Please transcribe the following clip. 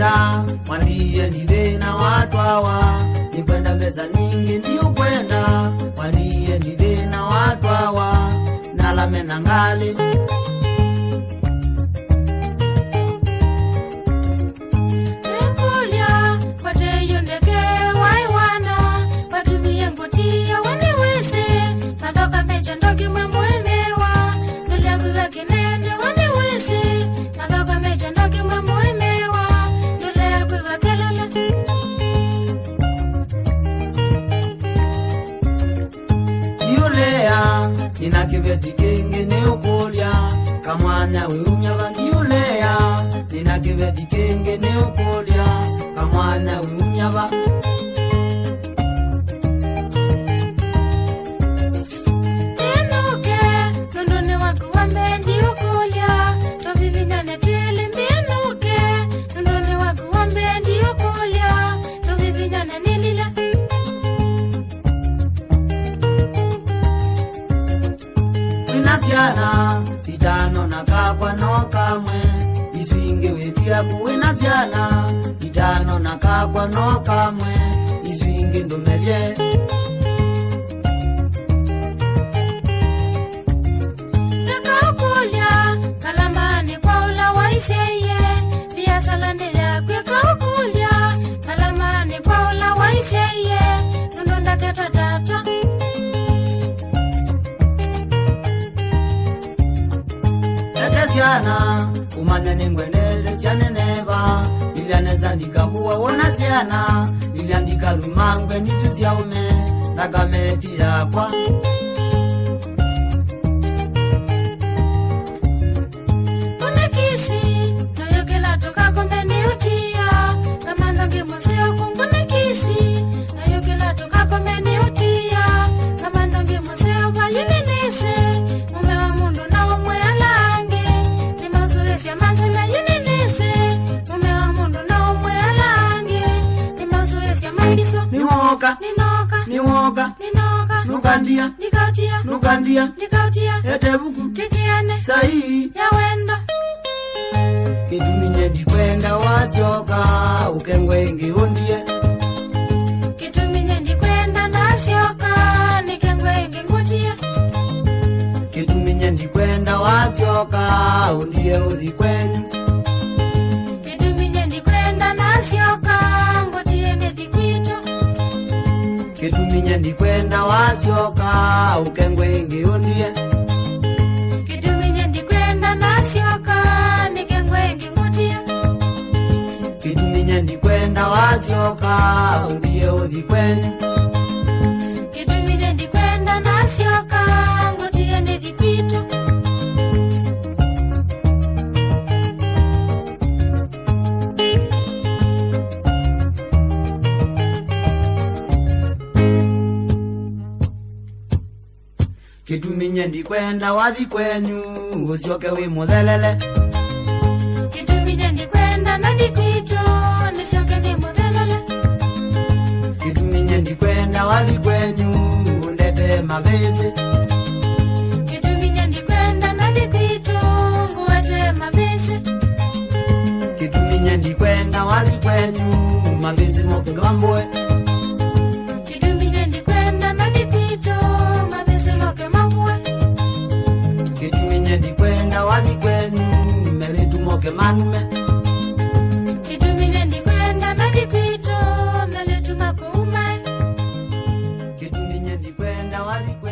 kwenda mwandie nile na watu hawa, ni kwenda meza nyingi ndiyo kwenda mwandie nile na watu hawa, nalame na ngali nina kiveti kingi ni ukulya kamwanya wiunyava ndiulea, nina kiveti kingi ni ukulya kamwanya wiunyava. Naziana itano nakakwa no kamwe iswinge wepia kuwe naziana itano nakakwa no kamwe iswinge ndomelye nakakulya kalamani kwa ula waiseye pia salandela kwe kakulya kalamani kwa ula waiseye nundonda ketwa tata ziana umanya ningwenele chaneneva ilianeza ndikabuwa wona ziana iliandika lumangwe nizu ziaume nagameti yakwa unekisi nayokela toka kombe ni utia kamanda ngemuseo kungunekisi nayokela toka kombe ni utia kamanda ngemuseo kwa yuninese mume wa mundu na umwe manzula yuninese mume wa mundu na umwe alange ni mazoezi ya mandiso niwoka ninoka niwoka ninoka nukandia nikautia nukandia nikautia etebuku tikiane sahi ya wendo kituminye ndikwenda wasioka ukengwengi undie kituminye ndikwenda nasioka nikengwengi ngutie kituminye ndikwenda wasioka undie udhikwenyu kituminye ndikwenda nasioka ngutie ngethikwitu kituminye ndikwenda wasioka ukengwengi undie kituminye ndikwenda nasioka nikengwengi ngutie kituminye ndikwenda wasioka undie udhikwenyu kituminye ndikwenda nasioka ngutie ngethikwitu kituminye ndikwenda wathi kwenyu usioke wi muthelele kituminye ndikwenda nathi kwitu nisioke ndi muthelele kituminye ndikwenda wathi kwenyu undete mabisi kituminye ndikwenda nathi kwitu nguwete mabisi kituminye ndikwenda wathi kwenyu mabisi mokelwambwe kituminye ndikwenda nathi kwitu mabisi moke mabwe kituminye ndikwenda wathi kwenyu melitumoke manume kituminye ndikwenda nathi kwitu melitumako umae kituminye ndikwenda wathi kwenyu